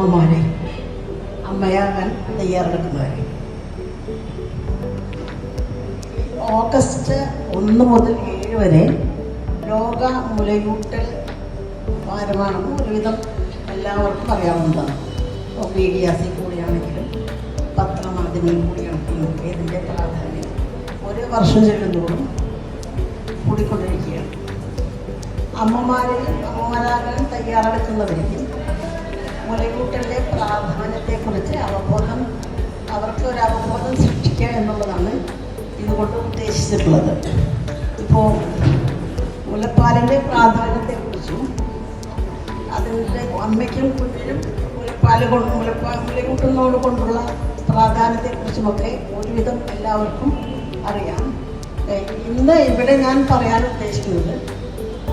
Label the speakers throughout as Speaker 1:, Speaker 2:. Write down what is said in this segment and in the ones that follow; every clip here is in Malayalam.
Speaker 1: അമ്മമാരെ, അമ്മയാകാൻ തയ്യാറെടുക്കുന്നവരെ. ഓഗസ്റ്റ് 1 മുതൽ 7 വരെ ലോക മുലയൂട്ടൽ വാരമാണെന്ന് ഒരുവിധം എല്ലാവർക്കും അറിയാവുന്നതാണ്. മീഡിയാസിൽ കൂടിയാണെങ്കിലും പത്രമാധ്യമങ്ങളിൽ കൂടിയാണെങ്കിലും ഇതിൻ്റെ പ്രാധാന്യം ഓരോ വർഷം ചെല്ലുന്നതോടും കൂടിക്കൊണ്ടിരിക്കുകയാണ്. അമ്മമാരാകാൻ തയ്യാറെടുക്കുന്നവർക്ക് മുലയൂട്ടലിൻ്റെ പ്രാധാന്യത്തെക്കുറിച്ച് അവർക്ക് ഒരു അവബോധം സൃഷ്ടിക്കുക എന്നുള്ളതാണ് ഇതുകൊണ്ട് ഉദ്ദേശിച്ചിട്ടുള്ളത്. ഇപ്പോൾ മുലപ്പാലിൻ്റെ പ്രാധാന്യത്തെക്കുറിച്ചും അതിൻ്റെ അമ്മയ്ക്കും കുഞ്ഞിനും മുലയൂട്ടുന്നതോട് കൊണ്ടുള്ള പ്രാധാന്യത്തെക്കുറിച്ചുമൊക്കെ ഒരുവിധം എല്ലാവർക്കും അറിയാം. ഇന്ന് ഇവിടെ ഞാൻ പറയാൻ ഉദ്ദേശിക്കുന്നത്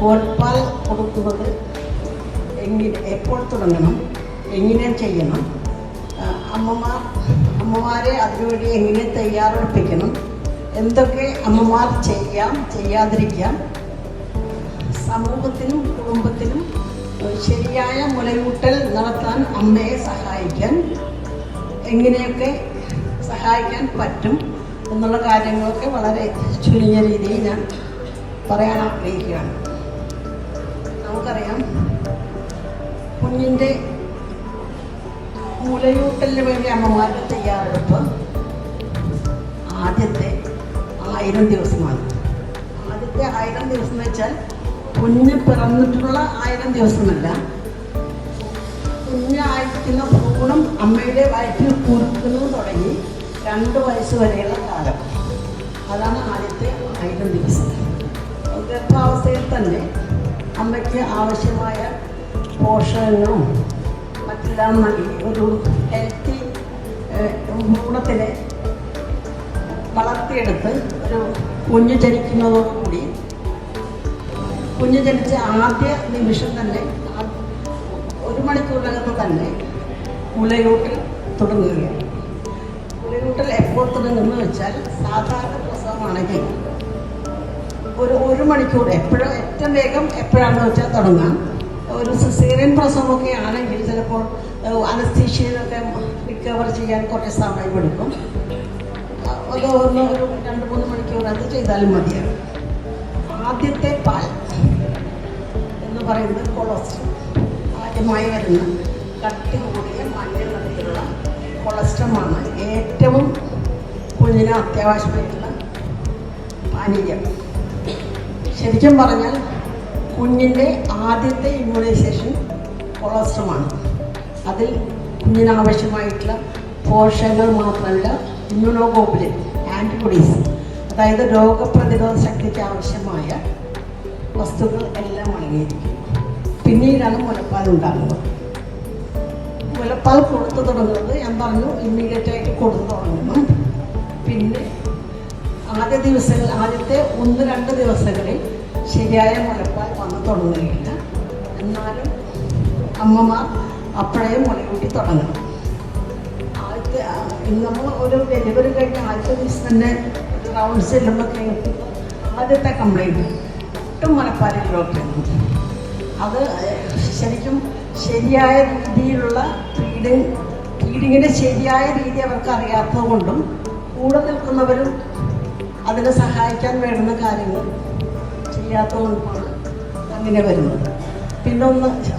Speaker 1: മുലപ്പാൽ കൊടുക്കുന്നത് എപ്പോൾ തുടങ്ങണം, എങ്ങനെ ചെയ്യണം, അമ്മമാരെ അതിനുവേണ്ടി എങ്ങനെ തയ്യാറെടുപ്പിക്കണം, എന്തൊക്കെ അമ്മമാർ ചെയ്യാതിരിക്കാം, സമൂഹത്തിനും കുടുംബത്തിനും ശരിയായ മുലയൂട്ടൽ നടത്താൻ അമ്മയെ സഹായിക്കാൻ എങ്ങനെയൊക്കെ സഹായിക്കാൻ പറ്റും എന്നുള്ള കാര്യങ്ങളൊക്കെ വളരെ ചുരുങ്ങിയ രീതിയിൽ ഞാൻ പറയാൻ ആഗ്രഹിക്കുകയാണ്. നമുക്കറിയാം, കുഞ്ഞിൻ്റെ മുലയൂട്ടലിന് വേണ്ടി അമ്മമാരുടെ തയ്യാറെടുപ്പ് ആദ്യത്തെ 1000 ദിവസമാണ്. ആദ്യത്തെ 1000 ദിവസം എന്ന് വെച്ചാൽ കുഞ്ഞ് പിറന്നിട്ടുള്ള 1000 ദിവസമല്ല, കുഞ്ഞായിരിക്കുന്ന ഭ്രൂണം അമ്മയുടെ വയറ്റിൽ കുറുക്കുന്നത് തുടങ്ങി 2 വയസ്സ് വരെയുള്ള കാലം. അതാണ് ആദ്യത്തെ 1000 ദിവസം. ഗർഭാവസ്ഥയിൽ തന്നെ അമ്മയ്ക്ക് ആവശ്യമായ പോഷകങ്ങളും മറ്റെല്ലാം നൽകി ഒരു ഹെൽത്തി ഭ്രൂണത്തിനെ വളർത്തിയെടുത്ത് ഒരു കുഞ്ഞ് ജനിക്കുന്നതോടുകൂടി കുഞ്ഞ് ജനിച്ച ആദ്യ നിമിഷം തന്നെ 1 മണിക്കൂറിനകത്ത് തന്നെ മുലയൂട്ടൽ തുടങ്ങുകയാണ്. മുലയൂട്ടൽ എപ്പോൾ തുടങ്ങുമെന്ന് വെച്ചാൽ സാധാരണ പ്രസവമാണെങ്കിൽ ഒരു 1 മണിക്കൂർ ഏറ്റവും വേഗം എപ്പോഴാണെന്ന് വെച്ചാൽ തുടങ്ങാം. ഒരു സിസേറിയൻ പ്രസവമൊക്കെ ആണെങ്കിൽ ചിലപ്പോൾ അനസ്തീഷ്യയിലൊക്കെ റിക്കവർ ചെയ്യാൻ കുറച്ച് സമയമെടുക്കും. അത് ഒരു 2-3 മണിക്കൂർ അത് ചെയ്താലും മതിയാണ്. ആദ്യത്തെ പാൽ എന്ന് പറയുന്നത് കൊളസ്ട്രോൾ, ആദ്യമായി വരുന്ന കട്ടി കൂടിയ മഞ്ഞ നിറത്തിലുള്ള കൊളസ്ട്രോളാണ് ഏറ്റവും കുഞ്ഞിന് അത്യാവശ്യമായിട്ടുള്ള പാനീയം. ശരിക്കും പറഞ്ഞാൽ കുഞ്ഞിൻ്റെ ആദ്യത്തെ ഇമ്മ്യൂണൈസേഷൻ കൊളസ്ട്രോളാണ്. അതിൽ കുഞ്ഞിനാവശ്യമായിട്ടുള്ള പോഷകങ്ങൾ മാത്രമല്ല, ഇമ്മ്യൂണോഗ്ലോബുലിൻ, ആൻറ്റിബോഡീസ്, അതായത് രോഗപ്രതിരോധ ശക്തിക്ക് ആവശ്യമായ വസ്തുക്കൾ എല്ലാം അടങ്ങിയിരിക്കും. പിന്നീടാണ് മുലപ്പാൽ ഉണ്ടാകുന്നത്. മുലപ്പാൽ കൊടുത്തു തുടങ്ങുന്നത് ഞാൻ പറഞ്ഞു, ഇമ്മീഡിയറ്റായിട്ട് കൊടുത്തു തുടങ്ങണം. പിന്നെ ആദ്യത്തെ 1-2 ദിവസങ്ങളിൽ ശരിയായ മുലപ്പാൽ വന്ന് തുടങ്ങുകയില്ല. എന്നാലും അമ്മമാർ അപ്പോഴേ മുലയൂട്ടി തുടങ്ങണം. നമ്മൾ ഒരു ഡെലിവറി കഴിഞ്ഞ ആദ്യത്തെ ദിവസം തന്നെ ഒരു റൗണ്ട് ചെല്ലുമ്പോൾ ആദ്യത്തെ കംപ്ലൈൻറ്റ് ഒട്ടും മുലപ്പാലിലൊക്കെയാണ്. അത് ശരിക്കും ശരിയായ രീതിയിലുള്ള ഫീഡിങ്ങിൻ്റെ ശരിയായ രീതി അവർക്ക് അറിയാത്തത് കൊണ്ടും കൂടെ നിൽക്കുന്നവരും അതിനെ സഹായിക്കാൻ വേണ്ടുന്ന കാര്യങ്ങൾ ചെയ്യാത്തത് കൊണ്ടുമാണ് അങ്ങനെ വരുന്നത്. പിന്നെ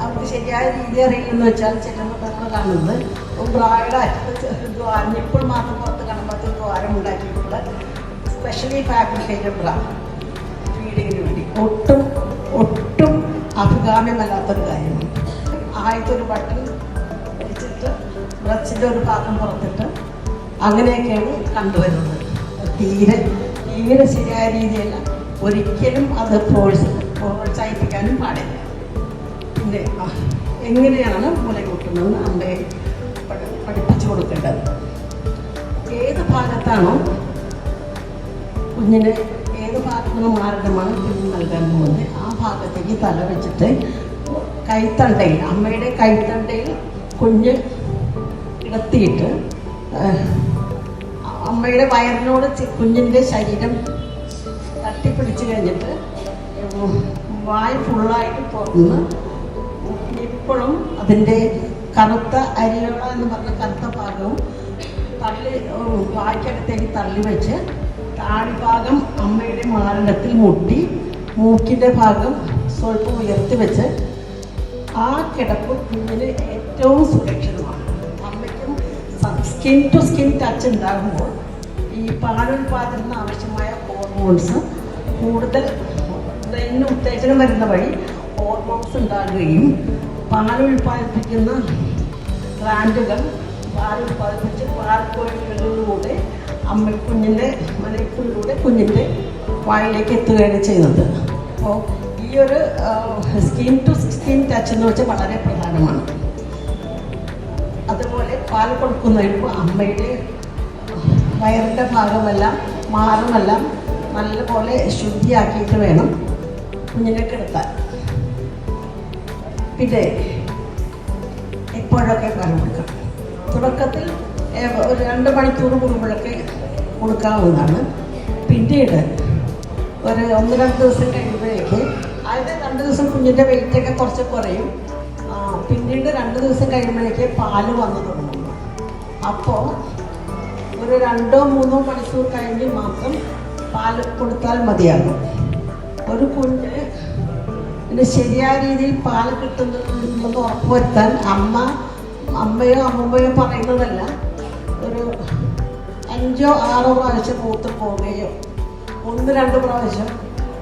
Speaker 1: അവർക്ക് ശരിയായ രീതി അറിയില്ലെന്ന് വെച്ചാൽ ചിലപ്പോൾ നമ്മൾ കാണുന്നത് ബ്രായുടെ അറ്റത്ത് നിപ്പിൾ മാത്രം പുറത്ത് കാണുമ്പോഴത്തെ ദ്വാരം ഉണ്ടാക്കിയിട്ടുള്ള സ്പെഷ്യലി ഫാബ്രിക്കേറ്റഡ് ബ്രാ ഫീഡിങ്ങിന് വേണ്ടി ഒട്ടും അഭികാമ്യമല്ലാത്തൊരു കാര്യമാണ്. ആദ്യത്തെ ഒരു ബട്ടൺ വെച്ചിട്ട് ബ്രച്ചിൻ്റെ ഒരു ഭാഗം പുറത്തിട്ട് അങ്ങനെയൊക്കെയാണ് കണ്ടുവരുന്നത്. തീരെ ശരിയായ രീതിയല്ല. ഒരിക്കലും അത് പ്രോത്സാഹിപ്പിക്കാനും പാടില്ല. പിന്നെ എങ്ങനെയാണ് മുലയൂട്ടുന്നത് അമ്മയെ പഠിപ്പിച്ചു കൊടുക്കേണ്ടത്. ഏത് ഭാഗത്താണോ കുഞ്ഞിന് ഏത് ഭാഗത്തുനിന്ന് മാരകമാണ് കുഞ്ഞ് നൽകാൻ പോകുന്നത് ആ ഭാഗത്തേക്ക് തല വെച്ചിട്ട് അമ്മയുടെ കൈത്തണ്ടയിൽ കുഞ്ഞ് കിടത്തിയിട്ട് അമ്മയുടെ വയറിനോട് കുഞ്ഞിൻ്റെ ശരീരം തട്ടിപ്പിടിച്ച് കഴിഞ്ഞിട്ട് വായ ഫുള്ളായിട്ട് തുറന്ന് ഇപ്പോഴും അതിൻ്റെ കറുത്ത അരിയോള എന്ന് പറഞ്ഞ കറുത്ത ഭാഗവും വായ്ക്കകത്തേക്ക് തള്ളി വെച്ച് താടിഭാഗം അമ്മയുടെ മാറിടത്തിൽ മുട്ടി മൂക്കിൻ്റെ ഭാഗം സ്വല്പം ഉയർത്തി വെച്ച് ആ കിടപ്പ് കുഞ്ഞിന് ഏറ്റവും സുരക്ഷിതമാണ്. അമ്മയ്ക്കും സ്കിൻ ടു സ്കിൻ ടച്ച് ഉണ്ടാകുമ്പോൾ ഈ പാലുൽപാദനത്തിന് ആവശ്യമായ ഹോർമോൺസ് കൂടുതൽ ബ്രെയിനിന് ഉത്തേജനം വരുന്ന വഴി ഹോർമോൺസ് ഉണ്ടാകുകയും പാലുൽപാദിപ്പിക്കുന്ന ഗ്ലാൻഡുകൾ പാലുൽപാദിപ്പിച്ച് പാൽക്കോയിലുകളിലൂടെ കുഞ്ഞിൻ്റെ മനയിപ്പിലൂടെ കുഞ്ഞിൻ്റെ വായിലേക്ക് എത്തുകയാണ് ചെയ്യുന്നത്. അപ്പോൾ ഈ ഒരു സ്കിൻ ടു സ്കിൻ ടച്ച് എന്ന് വെച്ചാൽ വളരെ പ്രധാനമാണ്. അതുപോലെ പാൽ കൊടുക്കുന്നതിപ്പോൾ അമ്മയുടെ വയറിൻ്റെ ഭാഗമെല്ലാം മാറുമെല്ലാം നല്ലപോലെ ശുദ്ധിയാക്കിയിട്ട് വേണം കുഞ്ഞിനെ കിടത്താൻ. പിന്നെ എപ്പോഴൊക്കെ പാൽ കൊടുക്കാം? തുടക്കത്തിൽ ഒരു 2 മണിക്കൂർ കൂടുമ്പോഴൊക്കെ കൊടുക്കാവുന്നതാണ്. പിന്നീട് ഒരു 1-2 ദിവസം കഴിയുമ്പോഴേക്ക് ആദ്യത്തെ 2 ദിവസം കുഞ്ഞിൻ്റെ വെയിറ്റൊക്കെ കുറച്ച് കുറയും. പിന്നീട് 2 ദിവസം കഴിയുമ്പോഴേക്ക് പാല് വന്നു തുടങ്ങുന്നു. അപ്പോൾ ഒരു 2-3 മണിക്കൂർ കഴിഞ്ഞ് മാത്രം പാല് കൊടുത്താൽ മതിയാകും. ഒരു കുഞ്ഞിന് ശരിയായ രീതിയിൽ പാല് കിട്ടുന്നുണ്ടെന്ന് ഉറപ്പുവരുത്താൻ അമ്മയോ അമ്മമ്മയോ പറയുന്നതല്ല, ഒരു 5-6 പ്രാവശ്യം മൂത്രം പോവുകയോ 1-2 പ്രാവശ്യം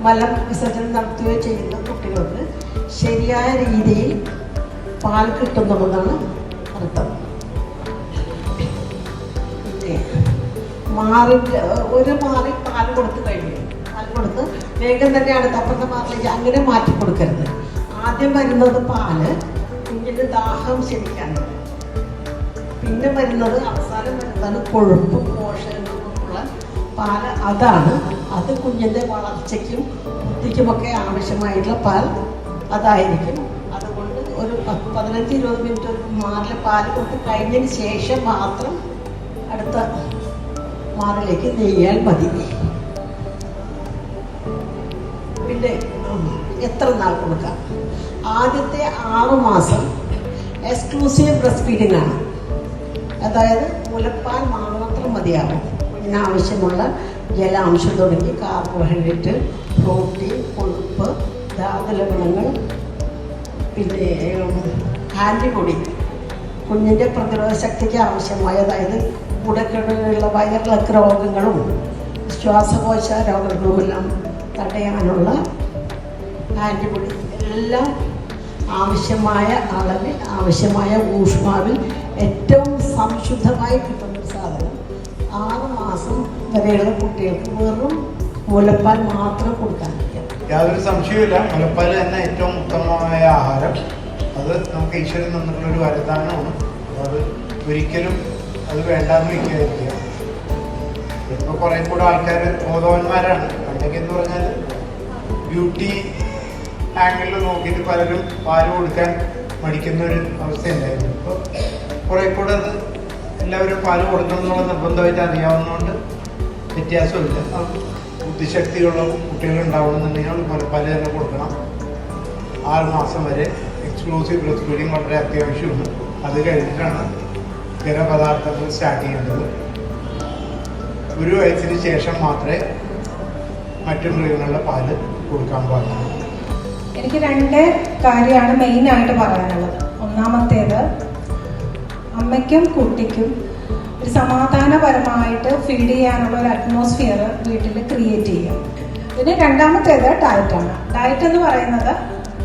Speaker 1: മലം വിസർജനം നടത്തുകയോ ചെയ്യുന്ന കുട്ടികൾക്ക് ശരിയായ രീതിയിൽ പാൽ കിട്ടുന്നുണ്ടെന്നാണ് അർത്ഥം. പിന്നെ ഒരു മാറി പാൽ കൊടുത്ത് കഴിഞ്ഞു, പാൽ കൊടുത്ത് വേഗം തന്നെ അപ്പുറത്തെ മാറിലേക്ക് അങ്ങനെ മാറ്റി കൊടുക്കരുത്. ആദ്യം വരുന്നത് പാല് കുഞ്ഞിൻ്റെ ദാഹം ശരിക്കാനാണ്. പിന്നെ വരുന്നത് അവസാനം വരുന്നതാണ് കൊഴുപ്പും പോഷകങ്ങളുമുള്ള പാല്. അത് കുഞ്ഞിൻ്റെ വളർച്ചയ്ക്കും ബുദ്ധിക്കുമൊക്കെ ആവശ്യമായിട്ടുള്ള പാൽ അതായിരിക്കും. അതുകൊണ്ട് ഒരു 15-20 മിനിറ്റ് ഒരു മാറിലെ പാല് കൊടുത്ത് കഴിഞ്ഞതിന് ശേഷം മാത്രം അടുത്ത മാറിലേക്ക് നീങ്ങിയാൽ മതി. പിന്നെ എത്ര നാൾ കൊടുക്കാം? ആദ്യത്തെ 6 മാസം എക്സ്ക്ലൂസീവ് ബ്രസ്റ്റ് ഫീഡിംഗ് ആണ്. അതായത് മുലപ്പാൽ മാത്രം മതിയാകും. ഇതിനാവശ്യമുള്ള ജലാംശം തുടങ്ങി കാർബോഹൈഡ്രേറ്റ്, പ്രോട്ടീൻ, കൊഴുപ്പ്, ധാതുലവണങ്ങൾ, പിന്നെ ആൻറ്റിബോഡി, കുഞ്ഞിൻ്റെ പ്രതിരോധ ശക്തിക്ക് ആവശ്യമായ, അതായത് കൂടക്കെടുള്ള വയറിളക്ക രോഗങ്ങളും ശ്വാസകോശ രോഗങ്ങളുമെല്ലാം തടയാനുള്ള ആൻറ്റിബോഡി എല്ലാം ആവശ്യമായ അളവിൽ ആവശ്യമായ ഊഷ്മാവിൽ ഏറ്റവും സംശുദ്ധമായി കിട്ടുന്നൊരു സാധനം 6 മാസം വരെയുള്ള കുട്ടികൾക്ക് വെറും മുലപ്പാൽ മാത്രം കൊടുക്കാൻ പറ്റും.
Speaker 2: യാതൊരു സംശയവുമില്ല, മുലപ്പാൽ തന്നെ ഏറ്റവും ഉത്തമമായ ആഹാരം. അത് നമുക്ക് ഈശ്വരൻ തന്നിട്ടുള്ളൊരു വരദാനമാണ്. അത് ഒരിക്കലും അത് വേണ്ടാന്ന് വയ്ക്കാതിരിക്കുക. ഇപ്പോൾ കുറേ കൂടെ ആൾക്കാർ ബോധവാന്മാരാണ്. പണ്ടൊക്കെ എന്ന് പറഞ്ഞാൽ ബ്യൂട്ടി ആംഗിളിൽ നോക്കിയിട്ട് പലരും പാല് കൊടുക്കാൻ മടിക്കുന്ന ഒരു അവസ്ഥയുണ്ടായിരുന്നു. ഇപ്പോൾ കുറേ കൂടെ അത് എല്ലാവരും പാല് കൊടുക്കണം എന്നുള്ള നിർബന്ധമായിട്ട് അറിയാവുന്നതുകൊണ്ട് വ്യത്യാസമില്ല. ബുദ്ധിശക്തിയുള്ള കുട്ടികളുണ്ടാവണമെന്നുണ്ടെങ്കിൽ മുലപ്പാൽ തന്നെ കൊടുക്കണം. 6 മാസം വരെ എക്സ്ക്ലൂസീവ് ബ്രസ്റ്റ് ഫീഡിങ് വളരെ അത്യാവശ്യമാണ്. അത് കഴിഞ്ഞിട്ടാണ് ഖരപദാർത്ഥങ്ങൾ സ്റ്റാർട്ട് ചെയ്യേണ്ടത്. 1 വയസ്സിന് ശേഷം മാത്രമേ മറ്റു മൃഗങ്ങളുടെ പാല് കൊടുക്കാൻ പാടുള്ളൂ.
Speaker 3: എനിക്ക് 2 കാര്യമാണ് മെയിനായിട്ട് പറയാനുള്ളത്. ഒന്നാമത്തേത്, അമ്മയ്ക്കും കുട്ടിക്കും ഒരു സമാധാനപരമായിട്ട് ഫീഡ് ചെയ്യാനുള്ള ഒരു അറ്റ്മോസ്ഫിയർ വീട്ടിൽ ക്രിയേറ്റ് ചെയ്യും. പിന്നെ രണ്ടാമത്തേത് ഡയറ്റാണ്. ഡയറ്റ് എന്ന് പറയുന്നത്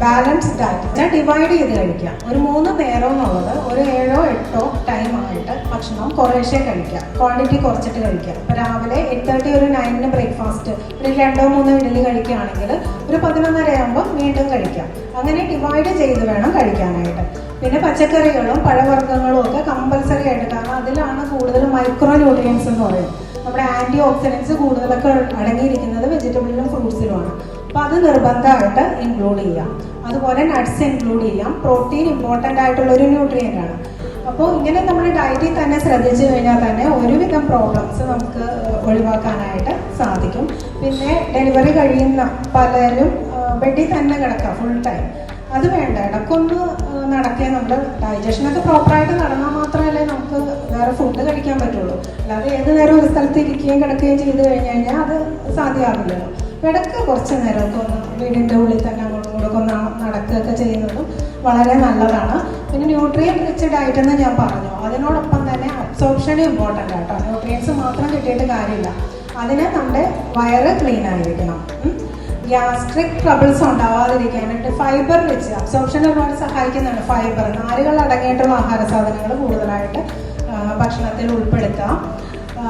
Speaker 3: ബാലൻസ് ഡയറ്റ്, ഡിവൈഡ് ചെയ്ത് കഴിക്കാം. ഒരു 3 നേരം എന്നുള്ളത് ഒരു 7-8 ടൈമായിട്ട് ഭക്ഷണം കുറേശ്ശേ കഴിക്കാം, ക്വാണ്ടിറ്റി കുറച്ചിട്ട് കഴിക്കാം. ഇപ്പോൾ രാവിലെ 8:30 ഒരു 9 ബ്രേക്ക്ഫാസ്റ്റ്, ഒരു 2-3 ഇഡലി കഴിക്കുകയാണെങ്കിൽ ഒരു 11:30 ആകുമ്പോൾ വീണ്ടും കഴിക്കാം. അങ്ങനെ ഡിവൈഡ് ചെയ്ത് വേണം കഴിക്കാനായിട്ട്. പിന്നെ പച്ചക്കറികളും പഴവർഗ്ഗങ്ങളും ഒക്കെ കമ്പൽസറി ആയിട്ട്, കാരണം അതിലാണ് കൂടുതൽ മൈക്രോ ന്യൂട്രിയൻസ് എന്ന് പറയും. നമ്മുടെ ആൻറ്റി ഓക്സിഡൻസ് കൂടുതലൊക്കെ അടങ്ങിയിരിക്കുന്നത് വെജിറ്റബിളിലും ഫ്രൂട്ട്സിലുമാണ്. അപ്പോൾ അത് നിർബന്ധമായിട്ട് ഇൻക്ലൂഡ് ചെയ്യാം. അതുപോലെ നട്ട്സ് ഇൻക്ലൂഡ് ചെയ്യാം. പ്രോട്ടീൻ ഇമ്പോർട്ടൻ്റ് ആയിട്ടുള്ളൊരു ന്യൂട്രിയൻ്റ് ആണ്. അപ്പോൾ ഇങ്ങനെ നമ്മൾ ഡയറ്റിൽ തന്നെ ശ്രദ്ധിച്ചു കഴിഞ്ഞാൽ തന്നെ ഒരുവിധം പ്രോബ്ലംസ് നമുക്ക് ഒഴിവാക്കാനായിട്ട് സാധിക്കും. പിന്നെ ഡെലിവറി കഴിയുന്ന പലരും ബെഡിൽ തന്നെ കിടക്കാം ഫുൾ ടൈം. അത് വേണ്ട, ഇടയ്ക്കൊന്ന് നടക്കുകയും നമ്മുടെ ഡൈജഷനൊക്കെ പ്രോപ്പറായിട്ട് നടന്നാൽ മാത്രമല്ലേ നമുക്ക് വേറെ ഫുഡ് കഴിക്കാൻ പറ്റുള്ളൂ. അല്ലാതെ ഏത് നേരം ഒരു സ്ഥലത്ത് ഇരിക്കുകയും കിടക്കുകയും ചെയ്ത് കഴിഞ്ഞാൽ അത് സാധ്യമാവില്ലല്ലോ. ഇടയ്ക്ക് കുറച്ച് നേരമൊക്കെ ഒന്ന് വീടിൻ്റെ ഉള്ളിൽ തന്നെ അങ്ങോട്ടും ഇങ്ങോട്ടും ഒന്ന് നടക്കുകയൊക്കെ ചെയ്യുന്നതും വളരെ നല്ലതാണ്. പിന്നെ ന്യൂട്രിയൻ റിച്ച് ഡയറ്റ് എന്ന് ഞാൻ പറഞ്ഞു, അതിനോടൊപ്പം തന്നെ അബ്സോർപ്ഷനും ഇമ്പോർട്ടൻ്റ് ആട്ടോ. ന്യൂട്രിയൻസ് മാത്രം കിട്ടിയിട്ട് കാര്യമില്ല, അതിന് നമ്മുടെ വയറ് ക്ലീൻ ആയിരിക്കണം. ഗ്യാസ്ട്രിക് ട്രബിൾസ് ഉണ്ടാവാതിരിക്കാനായിട്ട് ഫൈബർ വെച്ച് അബ്സോർപ്ഷൻ ഒരുപാട് സഹായിക്കുന്നുണ്ട്. ഫൈബർ, നാരുകൾ അടങ്ങിയിട്ടുള്ള ആഹാര സാധനങ്ങൾ കൂടുതലായിട്ട് ഭക്ഷണത്തിൽ ഉൾപ്പെടുത്താം.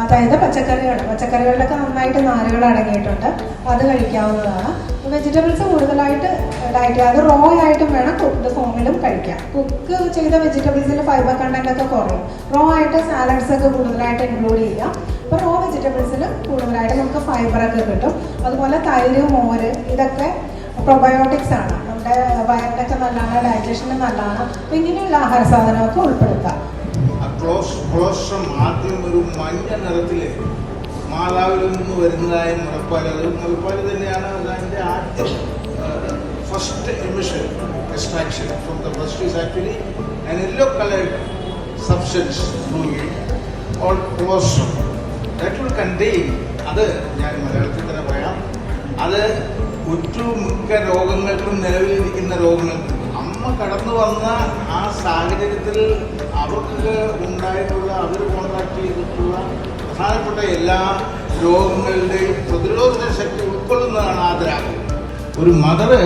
Speaker 3: അതായത് പച്ചക്കറികളിലൊക്കെ നന്നായിട്ട് നാരുകൾ അടങ്ങിയിട്ടുണ്ട്, അത് കഴിക്കാവുന്നതാണ്. വെജിറ്റബിൾസ് കൂടുതലായിട്ട് ഡയറ്റ്, അത് റോ ആയിട്ടും വേണം, കുക്ക്ഡ് ഫോമിലും കഴിക്കാം. കുക്ക് ചെയ്ത വെജിറ്റബിൾസിൽ ഫൈബർ കണ്ടന്റ് ഒക്കെ കുറയും. റോ ആയിട്ട് സാലഡ്സ് ഒക്കെ കൂടുതലായിട്ട് ഇൻക്ലൂഡ് ചെയ്യാം. അപ്പോൾ റോ വെജിറ്റബിൾസിൽ കൂടുതലായിട്ട് നമുക്ക് ഫൈബറൊക്കെ കിട്ടും. അതുപോലെ തൈര്, മോര്, ഇതൊക്കെ പ്രൊബയോട്ടിക്സ് ആണ്, നമ്മുടെ വയറിനൊക്കെ നല്ലതാണ്, ഡൈജഷന് നല്ലതാണ്. അപ്പോൾ ഇങ്ങനെയുള്ള ആഹാര സാധനമൊക്കെ ഉൾപ്പെടുത്താം.
Speaker 4: കൊളസ്ട്രോൾ ആദ്യം ഒരു മഞ്ഞ നിറത്തിലെ മാതാവിൽ നിന്ന് വരുന്നതായ മുലപ്പാൽ, അത് മുലപ്പാൽ തന്നെയാണ് അതിൻ്റെ ആദ്യം first emission extraction from the breast is actually an yellow coloured substance fluid all cholesterol that will contain. അത് ഞാൻ മലയാളത്തിൽ തന്നെ പറയാം, അത് ഒട്ടുമിക്ക രോഗങ്ങൾക്കും നിലവിലിരിക്കുന്ന രോഗങ്ങൾക്കും അമ്മ കടന്നു വന്ന ആ സാഹചര്യത്തിൽ അവർക്ക് ഉണ്ടായിട്ടുള്ള, അവർ കോൺട്രാക്ട് ചെയ്തിട്ടുള്ള പ്രധാനപ്പെട്ട എല്ലാ രോഗങ്ങളുടെയും പ്രതിരോധ ശക്തി ഉൾക്കൊള്ളുന്നതാണ് ആദരാഗ്രഹം. ഒരു മദറ്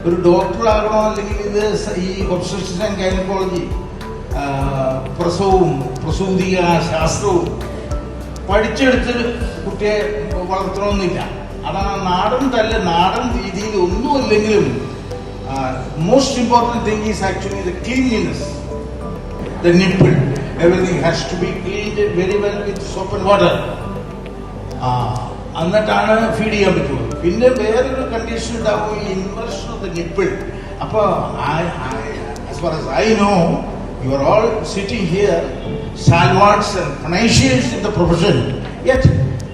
Speaker 4: ഒരു ഡോക്ടറാകണോ അല്ലെങ്കിൽ ഇത് ഈ ഒബ്സ്റ്ററ്റിക്സ് ആൻഡ് ഗൈനക്കോളജി പ്രസവവും പ്രസൂതിക ശാസ്ത്രവും പഠിച്ചെടുത്ത് കുട്ടിയെ വളർത്തണമെന്നില്ല. അതാണ് നാടൻ രീതിയിൽ ഒന്നുമില്ലെങ്കിലും most important thing is actually the cleanliness, the nipple. Everything has to be cleaned very well with soap and water. എന്നിട്ടാണ് ഫീഡ് ചെയ്യാൻ പറ്റുള്ളൂ. പിന്നെ വേറൊരു കണ്ടീഷൻ ഉണ്ടാവും, ഈ ഇൻവേർഷൻ ഓഫ് ദ നിപ്പിൾ. അപ്പോൾ as far as I know, you are all sitting here stalwarts and panaceas in the profession, yet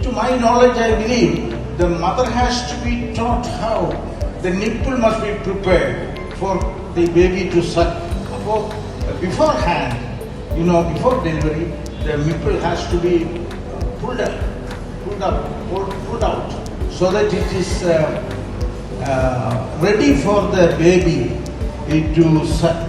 Speaker 4: to my knowledge I believe the mother has to be taught how the nipple must be prepared for the baby to suck. Beforehand, before delivery, the nipple has to be pulled out, so that it is ready for the baby to suck.